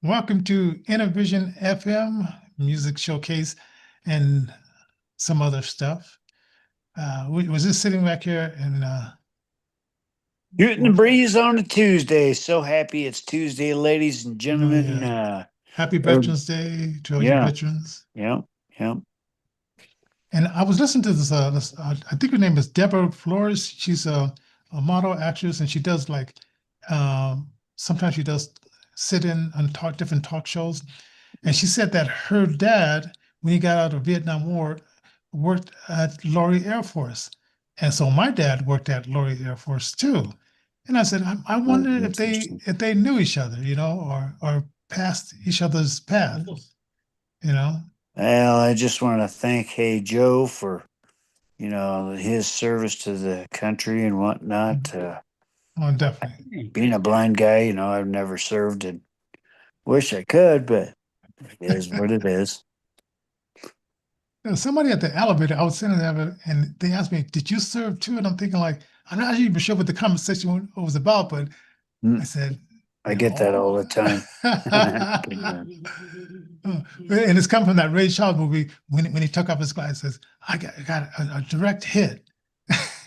Welcome to Innervision FM, music showcase, and some other stuff. We was just sitting back here and Shooting the breeze on a Tuesday. So happy it's Tuesday, ladies and gentlemen. happy Veterans Day to all you yeah, veterans. yeah, yeah. And I was listening to this. I think her name is Deborah Flores. She's a model actress, and she does like sometimes she does sit in on different talk shows. And she said that her dad, when he got out of Vietnam War, worked at Laurie Air Force. And so my dad worked at Laurie Air Force too. And I said, I wonder if they knew each other, or passed each other's path, you know. Well, I just want to thank Hey Joe for his service to the country and whatnot. Oh, definitely. Being a blind guy, I've never served and wish I could, but it is what it is. Somebody at the elevator, I was sitting there and they asked me, "Did you serve too?" And I'm thinking like, I'm not even sure what the conversation was about, but I said, I get that all the time. And it's come from that Ray Charles movie when he took off his glasses. I got a direct hit,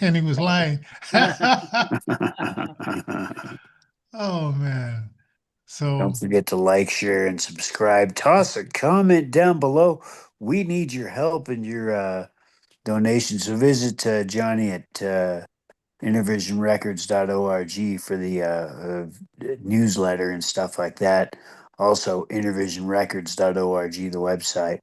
and he was lying. Oh man! So Don't forget to like, share, and subscribe. Toss a comment down below. We need your help and your donations. So visit Johnnie at innervisionrecords.org for the newsletter and stuff like that. Also, innervisionrecords.org, the website.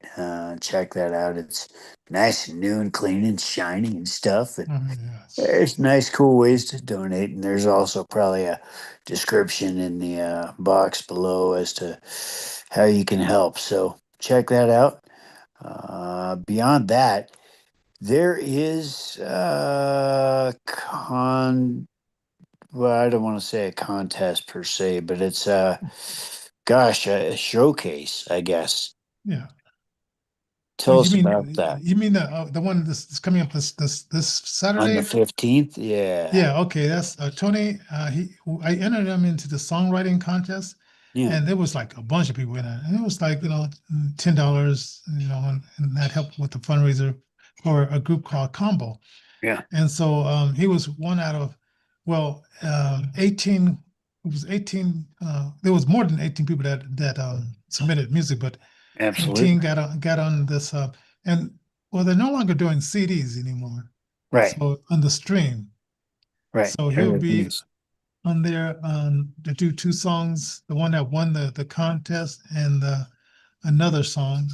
Check that out. It's nice and new and clean and shiny and stuff. And yes. there's nice, cool ways to donate. And there's also probably a description in the box below as to how you can help. So check that out. Beyond that, there is well, I don't want to say a contest per se, but it's a showcase, I guess. Yeah. Tell us about that. You mean the one that's coming up this Saturday? On the 15th? Yeah. Yeah, okay. That's Toni. I entered him into the songwriting contest. Yeah. And there was like a bunch of people in it. And it was like, $10, and that helped with the fundraiser for a group called COMBO. Yeah. And so he was one out of, 18. It was 18. There was more than 18 people that submitted music, but absolutely 18 got on this. And they're no longer doing CDs anymore. Right. So on the stream. Right. So he'll be on there to do two songs, the one that won the contest and another song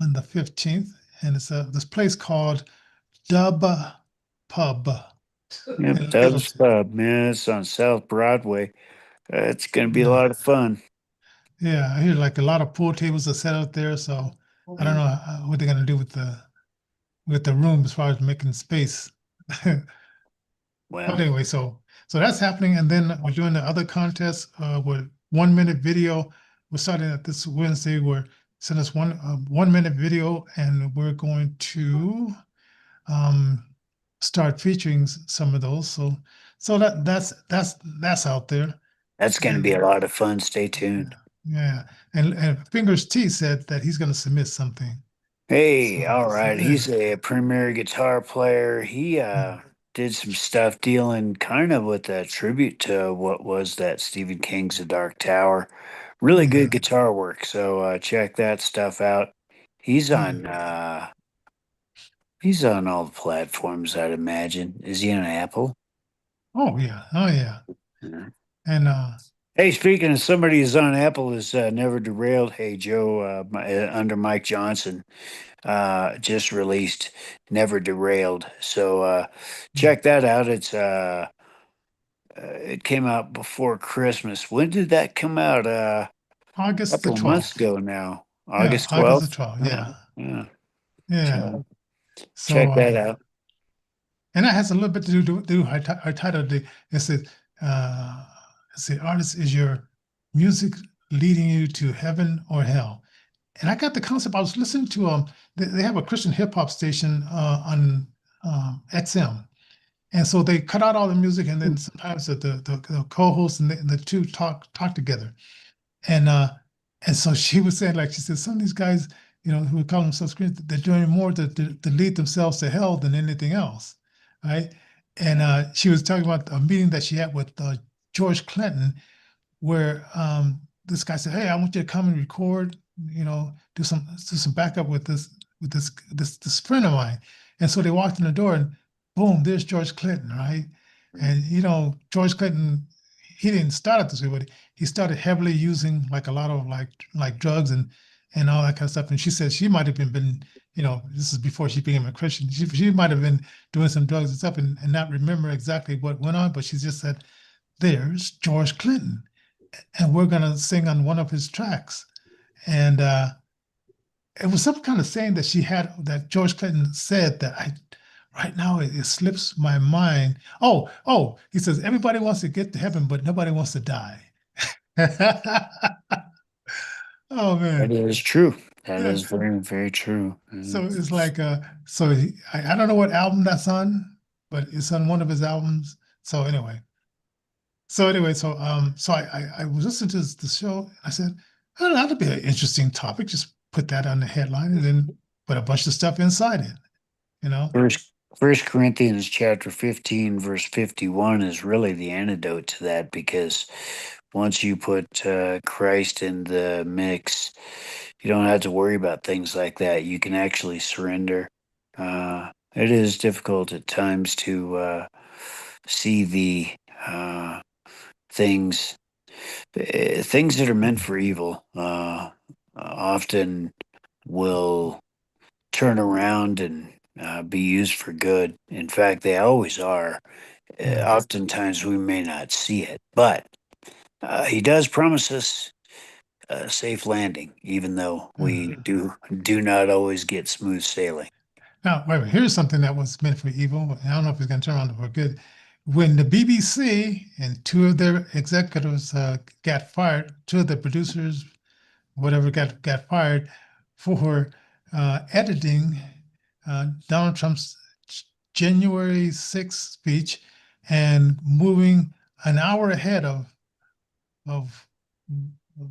on the 15th. And it's this place called Dub Pub. Yep, Dub's Pub, man. It's on South Broadway. It's going to be a lot of fun. Yeah, I hear like a lot of pool tables are set out there. So I don't know what they're going to do with the room as far as making space. Well, but anyway, so that's happening, and then we're doing the other contest with 1 minute video. We're starting at this Wednesday. We're send us 1 minute video, and we're going to start featuring some of those. So that's out there. That's going to be a lot of fun. Stay tuned. Yeah, and Fingers T said that he's going to submit something. Hey, all right. He's a premier guitar player. He did some stuff dealing kind of with a tribute to what was that Stephen King's The Dark Tower. Really good guitar work. So check that stuff out. He's on all the platforms, I'd imagine. Is he on Apple? Oh yeah. And hey, speaking of somebody who's on Apple is Never Derailed. Hey Joe, under Mike Johnson, just released Never Derailed. So check that out. It's it came out before Christmas. When did that come out? August a couple the 12th. Months ago now. August 12th. August the 12th. Yeah. So, check that out. And that has a little bit to do our title. It said, the artist is your music leading you to heaven or hell. And I got the concept. I was listening to they have a Christian hip hop station on XM, and so they cut out all the music, and then sometimes the co-hosts and the two talk together. And so she was saying, like, she said, some of these guys, who would call themselves Christians, they're doing more to lead themselves to hell than anything else, right? And she was talking about a meeting that she had with George Clinton, where this guy said, "Hey, I want you to come and record, do some backup with this friend of mine." And so they walked in the door, and boom, there's George Clinton, right? And George Clinton, he didn't start it this way, but he started heavily using like a lot of like drugs and all that kind of stuff. And she said she might have been, this is before she became a Christian. She might have been doing some drugs and stuff and not remember exactly what went on, but she just said, "There's George Clinton, and we're gonna sing on one of his tracks." And it was some kind of saying that she had that George Clinton said that right now it slips my mind. Oh, he says everybody wants to get to heaven, but nobody wants to die. Oh That man. is true. That Yeah. is very, very true. So it's like I don't know what album that's on, but it's on one of his albums. So I was listening to the show. I said, "Oh, that'd be an interesting topic. Just put that on the headline and then put a bunch of stuff inside it, you know?" First Corinthians chapter 15, verse 51 is really the antidote to that, because once you put Christ in the mix, you don't have to worry about things like that. You can actually surrender. It is difficult at times to see the things things that are meant for evil often will turn around and be used for good. In fact, they always are. Yeah. Oftentimes we may not see it, but he does promise us a safe landing, even though we Mhm. do not always get smooth sailing. Now, wait a minute. Here's something that was meant for evil. I don't know if it's going to turn around for good. When the BBC and two of their executives got fired, two of the producers, whatever, got fired for editing Donald Trump's January 6th speech and moving an hour ahead of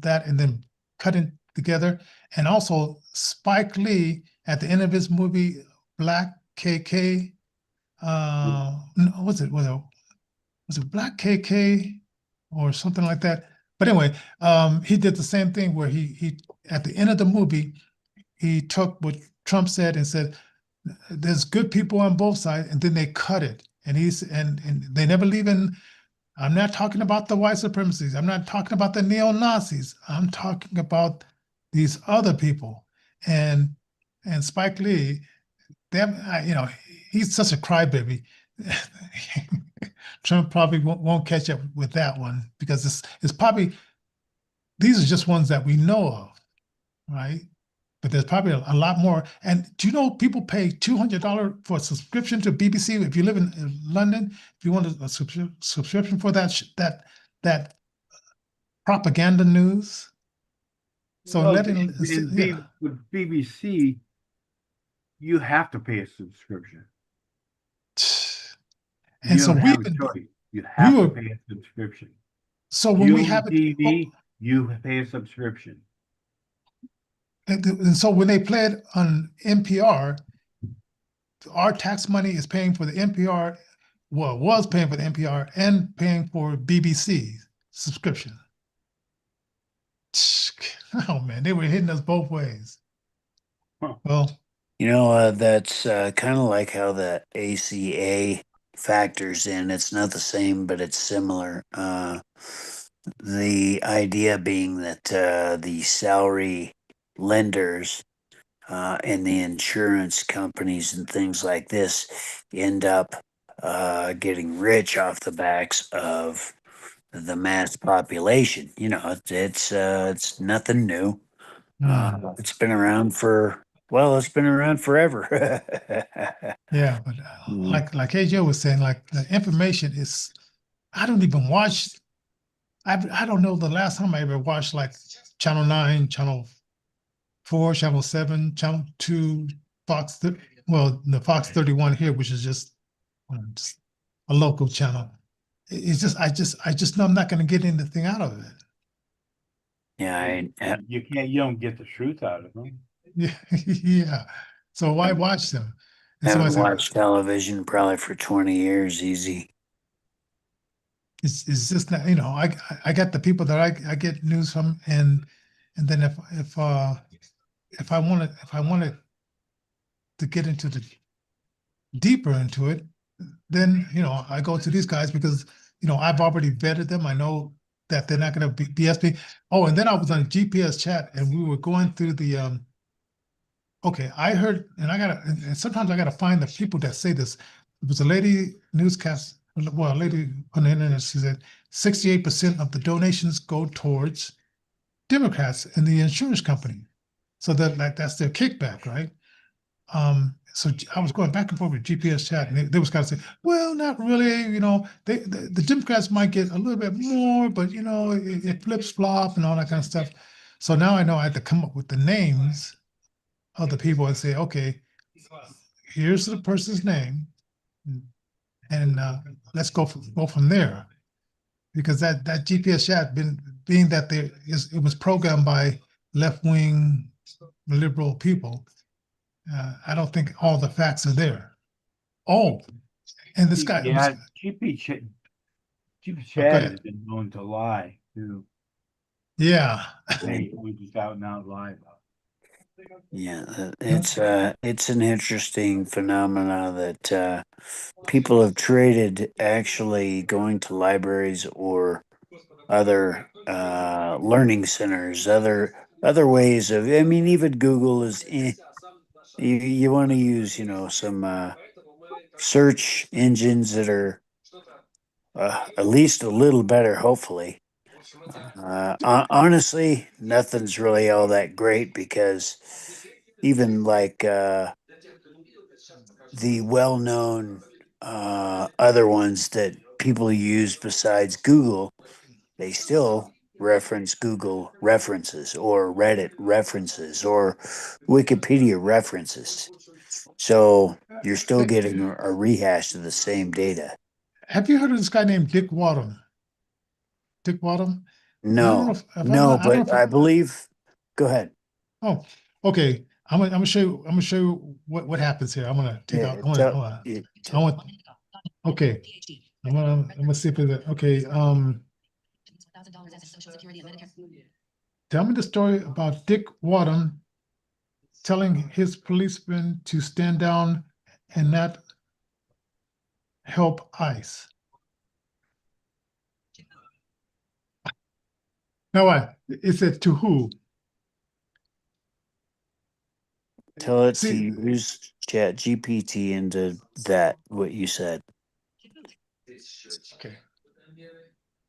that and then cutting together. And also Spike Lee at the end of his movie Black KK. No, was it Black KK or something like that? But anyway, he did the same thing where he at the end of the movie he took what Trump said and said, "There's good people on both sides," and then they cut it. And they never leave in. I'm not talking about the white supremacists. I'm not talking about the neo-Nazis. I'm talking about these other people. And Spike Lee, he's such a crybaby. Trump probably won't catch up with that one because it's probably these are just ones that we know of, right? But there's probably a lot more. And do you know people pay $200 for a subscription to BBC if you live in London? If you want a subscription for that propaganda news, so Well, letting yeah. with BBC, you have to pay a subscription. And You so don't have a choice. You we have to were pay a subscription. so when You we own have it, TV, you pay a subscription. and so when they play it on NPR, our tax money is paying for the NPR, well, was paying for the NPR and paying for BBC subscription. Oh man, they were hitting us both ways. Huh. Well, That's kind of like how the ACA factors in. It's not the same, but it's similar. The idea being that the salary lenders and the insurance companies and things like this end up getting rich off the backs of the mass population. It's nothing new. It's been around forever. yeah, but Mm. like AJ was saying, like the information is, I don't even watch. I don't know the last time I ever watched like Channel 9, Channel 4, Channel 7, Channel 2, well, the Fox 31 here, which is just a local channel. It's just I just know I'm not going to get anything out of it. Yeah, You don't get the truth out of them. Yeah, yeah. So why watch them? And haven't somebody said, watched television probably for 20 years easy. it's just not, I got the people that I get news from, and then if I wanted to get into the deeper into it, then I go to these guys because I've already vetted them. I know that they're not going to be BS me. Oh, and then I was on GPS chat and we were going through the okay, I heard, and and sometimes I gotta find the people that say this. It was a lady newscast, well, a lady on the internet. She said 68% of the donations go towards Democrats and the insurance company. So that's their kickback, right? So I was going back and forth with GPS chat, and they was kind of saying, well, not really. The Democrats might get a little bit more, but it flips flop and all that kind of stuff. So now I know I had to come up with the names of the people and say, okay, here's the person's name, and let's go from there. Because that GPS chat, being that it was programmed by left wing liberal people, I don't think all the facts are there. Oh, and this guy was, Yeah, GP go Chad ahead. has been known to lie too. Yeah, We just out and out lie about Yeah, it's an interesting phenomena that people have traded actually going to libraries or other learning centers, other ways of. I mean, even Google is. You want to use some search engines that are at least a little better, hopefully. Honestly, nothing's really all that great because even like the well-known other ones that people use besides Google, they still reference Google references or Reddit references or Wikipedia references. So you're still getting a rehash of the same data. have you heard of this guy named Dick Wadham? Dick Wadham? And I don't know No, if I'm no, not. I don't but know if. I believe. Go ahead. Oh, okay. I'm gonna show you. I'm gonna show you what happens here. I'm gonna take out. Yeah, tell, I want. Okay. I'm gonna see if it's okay. Tell me the story about Dick Wadham telling his policeman to stand down and not help ICE. Now what? It said to who? tell it to See, use Chat GPT into that what you said. okay.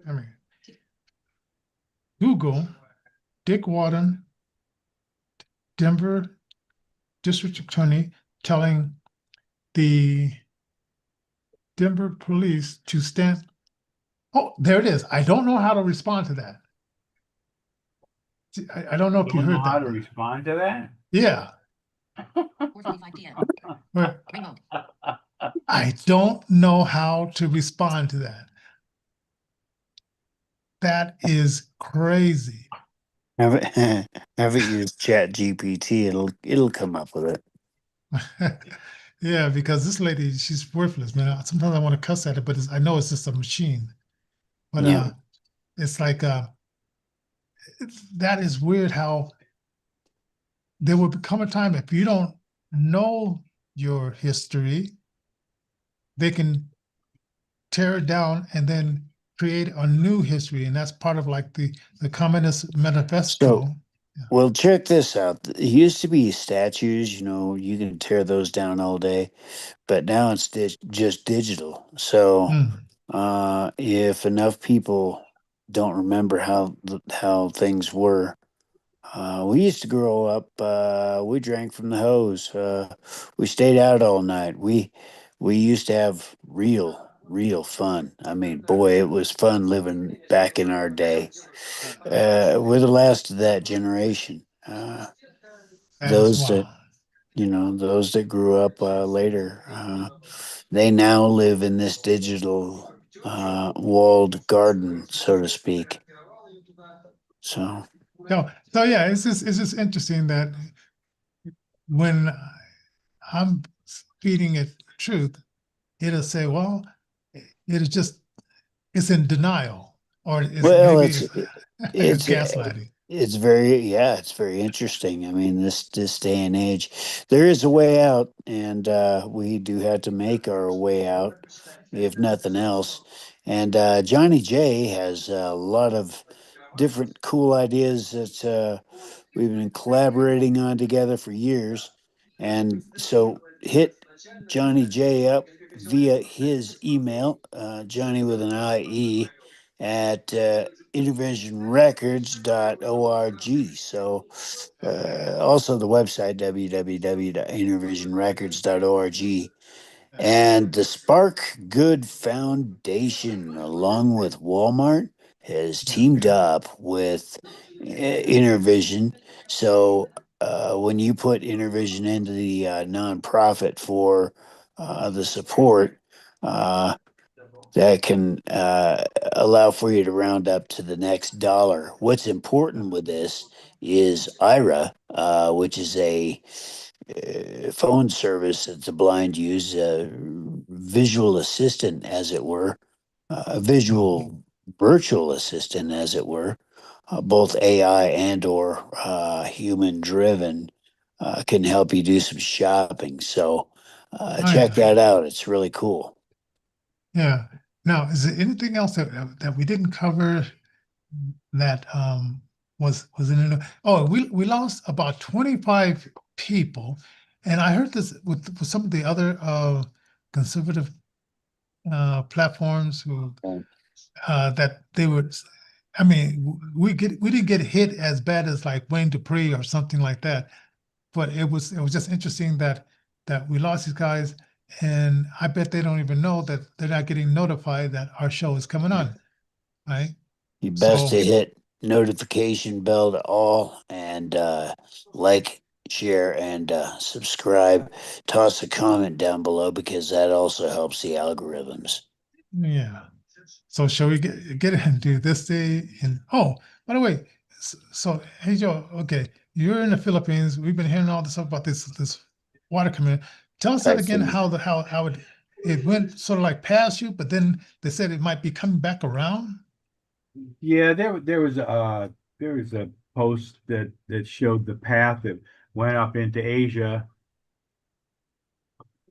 I mean, Google Dick Wadham, Denver District Attorney, telling the Denver police to stand. Oh, there it is. I don't know how to respond to that. I don't know if you Don't know heard how that. to respond to that. Yeah. But I don't know how to respond to that. That is crazy. Have it, have it use Chat GPT. It'll come up with it. Yeah, because this lady, she's worthless, man. Sometimes I want to cuss at her, but I know it's just a machine. But Yeah. it's like that is weird how there will become a time if you don't know your history, they can tear it down and then create a new history, and that's part of like the Communist Manifesto. So, well, check this out. It used to be statues. You can tear those down all day, but now it's just digital. So, if enough people don't remember how things were, we used to grow up. We drank from the hose. We stayed out all night. We used to have real fun. I mean, boy, it was fun living back in our day. We're the last of that generation. That is Those that wow. those that grew up later, they now live in this digital walled garden, so to speak. So. So yeah, it's just interesting that when I'm feeding it truth, it'll say, well, it is just it's in denial, or is Well, maybe it's it's it's gaslighting. it's very interesting. I mean, this day and age, there is a way out, and we do have to make our way out, if nothing else. And Johnny J has a lot of different cool ideas that we've been collaborating on together for years. And so hit Johnny J up via his email, Johnny with an IE, at intervisionrecords.org. So also the website, www.intervisionrecords.org. And the Spark Good Foundation, along with Walmart, has teamed up with Innervision. So when you put Innervision into the nonprofit for the support, that can allow for you to round up to the next dollar. What's important with this is IRA, which is a phone service that the blind use, a visual assistant, as it were, a visual virtual assistant, as it were, both AI and or human driven, can help you do some shopping. So Oh check yeah, that out. It's really cool. yeah. Now, is there anything else that we didn't cover that was in it? Oh, we lost about 25 people, and I heard this with some of the other conservative platforms who that they would. I mean, we didn't get hit as bad as like Wayne Dupree or something like that, but it was just interesting that we lost these guys, and I bet they don't even know that they're not getting notified that our show is coming on, right? You best So to hit notification bell to all and like, share, and subscribe. Toss a comment down below because that also helps the algorithms. yeah. So shall we get into this day? And oh, by the way, so hey Joe, okay, you're in the Philippines. We've been hearing all this stuff about this water coming in. Tell us that again. Typhoon. How it went sort of like past you, but then they said it might be coming back around. Yeah, there was a post that showed the path that went up into Asia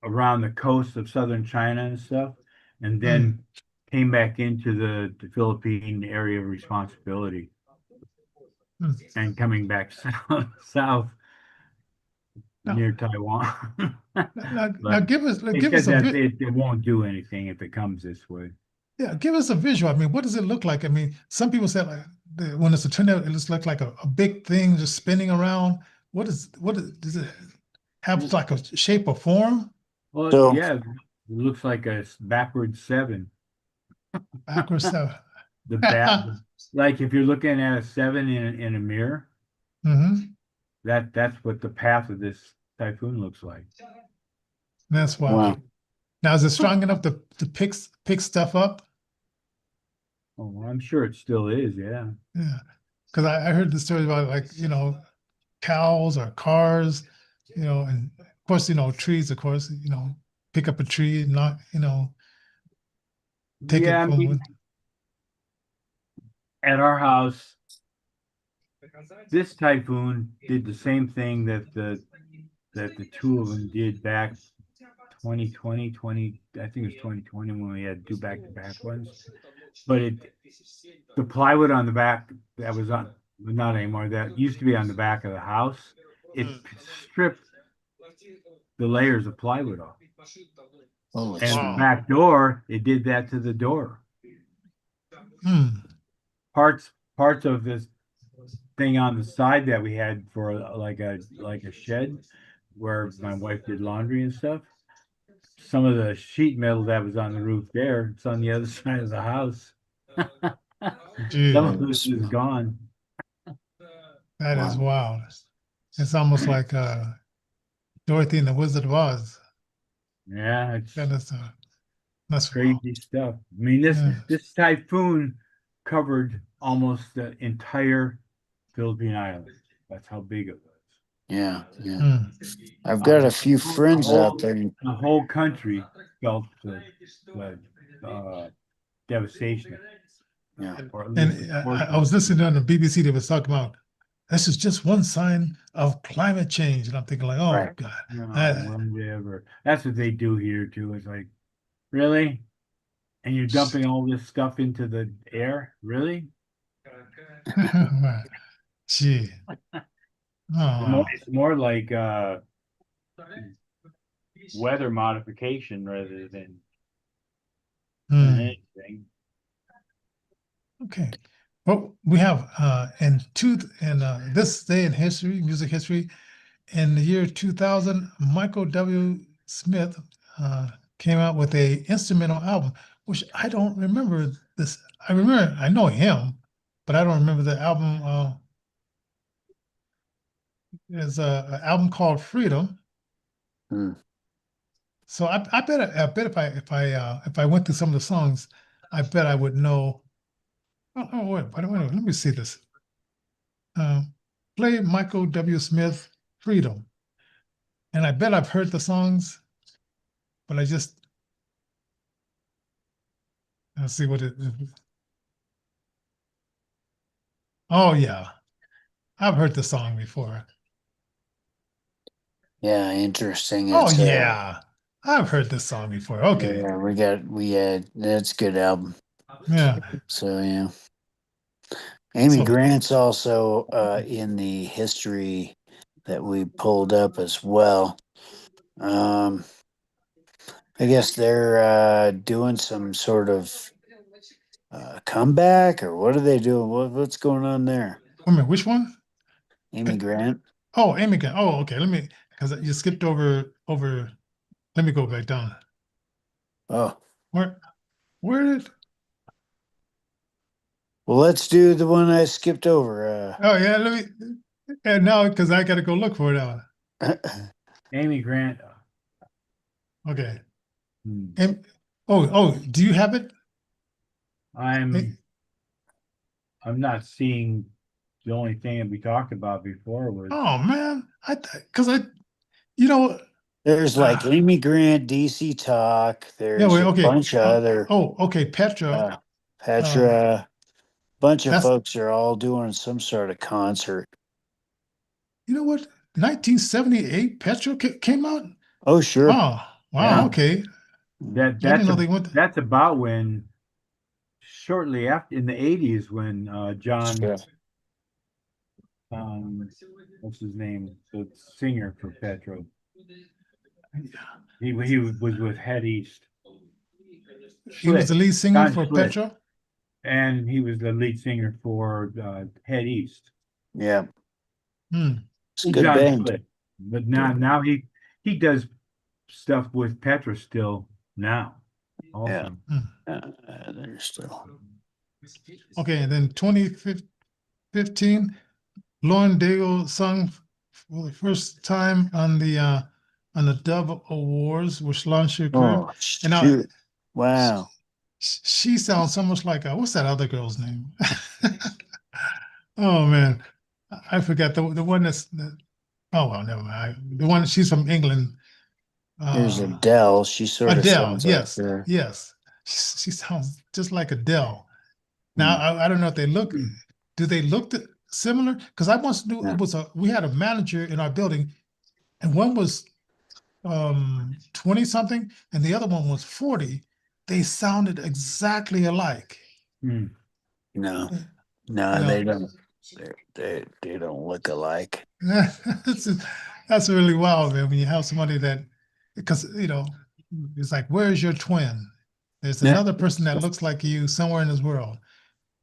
around the coast of southern China and stuff, and Hmm. then came back into the Philippine area of responsibility Hmm. and coming back south Now, near Taiwan. now But they give us said a that bit. it won't do anything if it comes this way. Yeah, give us a visual. I mean, what does it look like? I mean, some people say like when it's a tornado, it looks like a big thing just spinning around. Does it have like a shape or form? Well, So, yeah, it looks like a backward seven. Backwards stuff. The bat, like if you're looking at a seven in a mirror, Hmm. that's what the path of this typhoon looks like. That's wild. wow. Now, is it strong enough to pick stuff up? Oh, I'm sure it still is. Yeah. Yeah, because I heard the story about like cows or cars, and of course trees. Of course, pick up a tree and not take Yeah, it I mean, from. at our house, this typhoon did the same thing that the two of them did back 2020, 20, I think it was 2020 when we had two back-to-back ones. But the plywood on the back that was on, not anymore, that used to be on the back of the house, it stripped the layers of plywood off. Holy And the smoke. Wow. back door, it did that to the door. Hmm. Parts of this thing on the side that we had for like a shed where my wife did laundry and stuff. Some of the sheet metal that was on the roof there, it's on the other side of the house. Some of Gee, Holy it is smoke. gone. that is Wow. wild. It's almost like Dorothy and the Wizard of Oz. Yeah, That it's is that's wild. crazy stuff. I mean, this Yeah. this typhoon covered almost the entire Philippine Islands. That's how big it was. Yeah, yeah. Hmm. I've got a few friends out there. The whole country felt the devastation. Yeah. Or at And least I was listening on the BBC. They was talking about this is just one sign of climate change, and I'm thinking like, oh Right. God, no, whatever. That's what they do here too. It's like, really? And you're dumping all this stuff into the air? Really? gee, oh, It's more like weather modification rather than hmm. anything. Okay. Well, we have in this day in history, music history, in the year 2000, Michael W. Smith came out with a instrumental album, which I don't remember this. I know him, but I don't remember the album. There's an album called Freedom. Hmm. So I bet if I went through some of the songs, I bet I would know. Wait, let me see this. Uh, Play Michael W. Smith Freedom. And I bet I've heard the songs, but let's see what it is. Oh yeah. I've heard the song before. Yeah, interesting. Oh It's yeah. I've heard this song before. Okay. yeah, we had that's a good album. Yeah. So yeah. Amy So Grant's also in the history that we pulled up as well. I guess they're doing some sort of comeback, or what are they doing? What's going on there? wait a minute, which one? Amy Grant? Oh, Amy. Oh, okay. Because you skipped over. Let me go back down. Oh, Where did? well, let's do the one I skipped over. Oh yeah. And now because I got to go look for it now. Amy Grant. Okay. Hmm. And do you have it? I'm not seeing the only thing that we talked about before was Oh man, because you know, There's like Amy Grant, DC Talk. yeah. There's Wait, a okay. bunch of other Okay. Petra. Petra. Bunch of That's folks are all doing some sort of concert. you know what? 1978, Petra came out. Oh, sure. Oh, wow. Yeah. Okay. I didn't know they went. that's about when shortly after in the 80s when John Sure. what's his name? The singer for Petro. He was with Head East. He was the lead singer John for Schlitt. Petra. And he was the lead singer for Head East. Yeah. Hmm. It's a good John band. Schlitt. But now he does stuff with Petra still now. Also. Yeah. They're still. Okay, and then 2015, Lauren Daigle sung for the first time on the Dove Awards, which launched her career. Oh, And now shoot. Wow. she sounds so much like what's that other girl's name? Oh man, I forgot the one oh well, never mind. The one she's from England. Here's Adele. She sort of Adele, sounds yes, like her. yes. She sounds just like Adele. Now Hmm. I don't know if they look. Do they look similar? Because I once knew it was we had a manager in our building, and one was 20 something, and the other one was 40. They sounded exactly alike. Hmm. No, You they know, don't. They don't look alike. that's really wild, man. When you have somebody that, because it's like, where's your twin? There's Yeah. another person that looks like you somewhere in this world,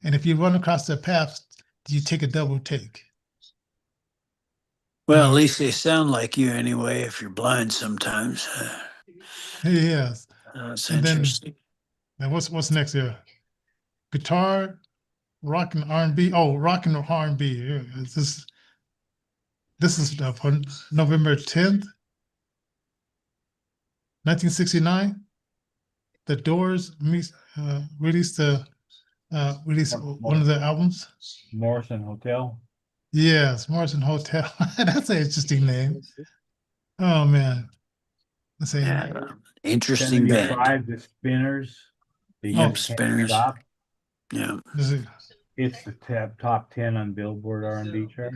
and if you run across their path, you take a double take. Well, at least they sound like you anyway. If you're blind, sometimes. Yes. That's And interesting. then what's next here? Guitar, rock and R&B. Oh, rock and R&B. This is for November 10th, 1969. The Doors released one of their albums. Morrison Hotel. Yes, Morrison Hotel. That's an interesting name. Oh man. Let's see. Yeah. Interesting band. 75, the Spinners. The Oh, You Can't Spinners. Stop. Yeah. It's the top 10 on Billboard R&B chart.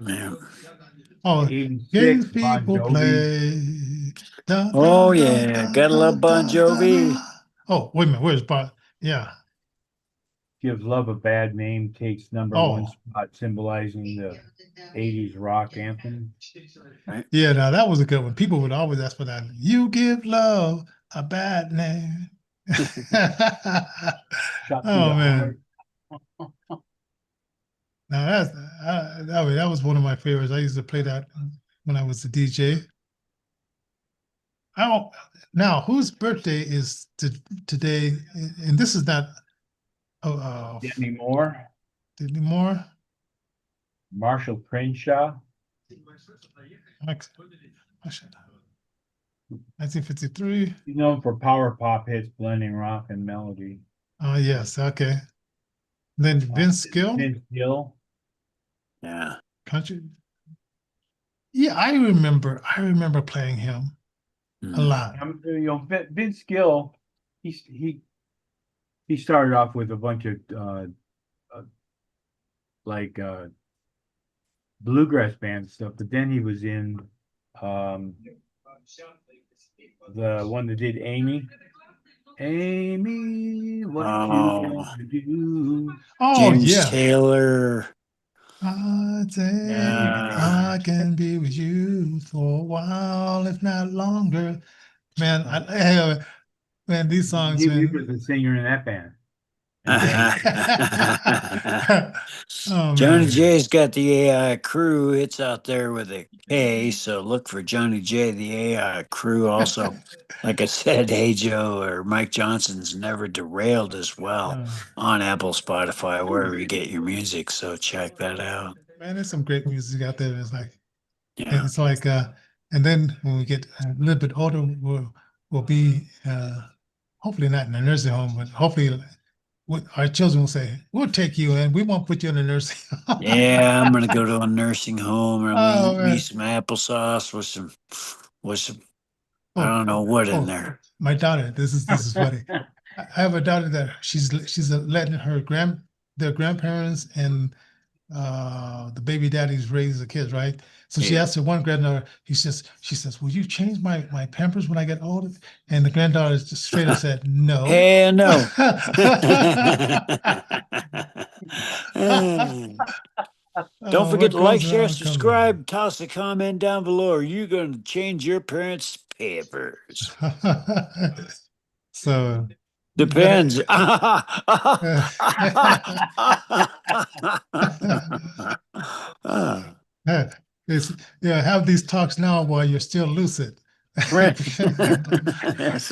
Yeah. Oh, 86, games Bon people Jovi. play. Da, Oh da, da, yeah, da, gotta da, love Bon da, da, Jovi. da. Oh, wait a minute. Where's Bob? Yeah. Gives Love a Bad Name, takes #1 Oh, spot, symbolizing the 80s rock anthem. Right? yeah. Now that was a good one. People would always ask for that. You give love a bad name. Shot through Oh the man. heart. Now that was one of my favorites. I used to play that when I was a DJ. I don't now whose birthday is today, and this is not Demi Moore, anymore. Marshall Crenshaw, 1953. he's known for power pop hits blending rock and melody. Oh yes, okay. Then Vince Gill, Vince Gill. Yeah. country. Yeah, I remember playing him a lot. Vince Gill, he started off with a bunch of like bluegrass band stuff, but then he was in the one that did Amy. Amy, what you gonna do? Oh James yeah. Taylor. I say Yeah. I can be with you for a while, if not longer. Man, man, these songs, He man. was the singer in that band. And then Oh Johnny man. J's got the AI crew. It's out there with a K, so look for Johnny J, the AI crew. Also, like I said, Hey Joe or Mike Johnson's Never Derailed as well on Apple, Spotify, wherever you get your music. So check that out. Man, there's some great music out there. Yeah. It's like and then when we get a little bit older, we'll be hopefully not in a nursing home, but hopefully our children will say, "We'll take you in. We won't put you in a nursing home." Yeah, I'm gonna go to a nursing home and we Oh eat me man. some applesauce with some I Oh, don't know what in oh, there. my daughter. This is funny. I have a daughter that she's letting their grandparents and the baby daddies raise the kids, right? So she Yeah. asked her one granddaughter, she says, "Will you change my pampers when I get older?" And the granddaughter just straight up said, "No." Hell no. Don't forget What to like, goes share, around comes around. subscribe, toss a comment down below, or you're going to change your parents' papers. So, but Depends. it's have these talks now while you're still lucid. Right. Yes.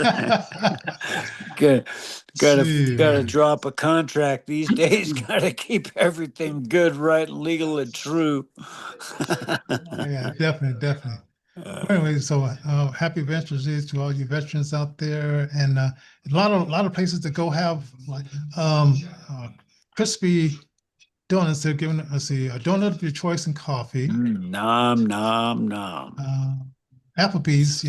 Good. See, Gotta man. drop a contract these days. Gotta keep everything good, right, legal, and true. Yeah, definitely. Anyway, so happy Veterans Day to all you veterans out there, and a lot of places to go have like uh, crispy donuts. They're giving us a donut of your choice and coffee. Nom nom nom. Applebee's,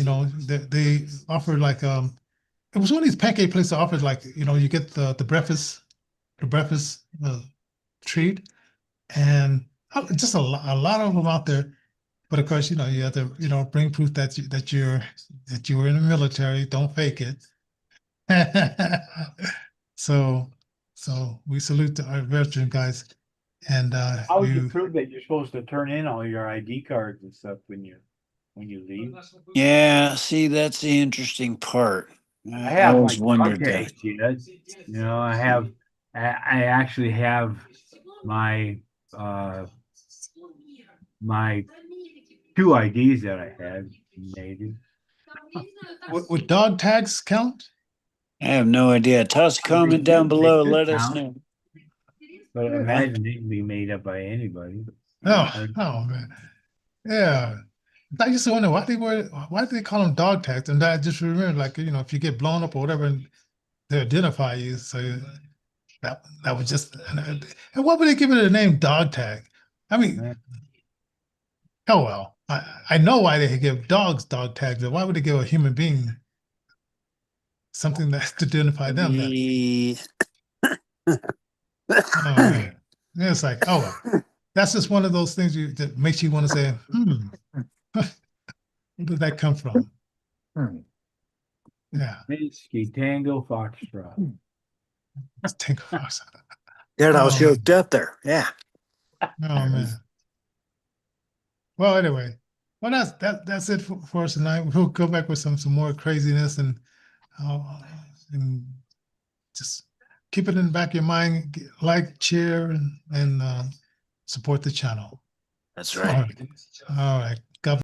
they offer like it was one of these pancake places that offered like you get the breakfast treat, and just a lot of them out there. But of course, you have to, bring proof that you were in the military. Don't fake it. So, so we salute to our veteran guys, and how would you prove that you're supposed to turn in all your ID cards and stuff when you leave? Yeah, see, that's the interesting part. I I have always like drug wondered that. tests, I actually have my my two IDs that I had made. would dog tags count? I have no idea. Toss a comment down below. They should Let us count, know. but I imagine they can be made up by anybody. Oh man, yeah. I used to wonder why did they call them dog tags? And I just remember, like, if you get blown up or whatever, and they identify you, so that was just. And why would they give it a name, dog tag? I mean, oh well. I know why they give dogs dog tags, but why would they give a human being something that to identify them? Oh, yeah, it's like, oh, well. That's just one of those things that makes you want to say, where did that come from? Yeah. Whiskey Tango Foxtrot. Let's take a box. Got all Oh, choked up there. Yeah. Oh man. Well, anyway, well that's it for us tonight. We'll go back with some more craziness uh, and just keep it in the back of your mind. Like, share, and support the channel. That's All right. right. All right.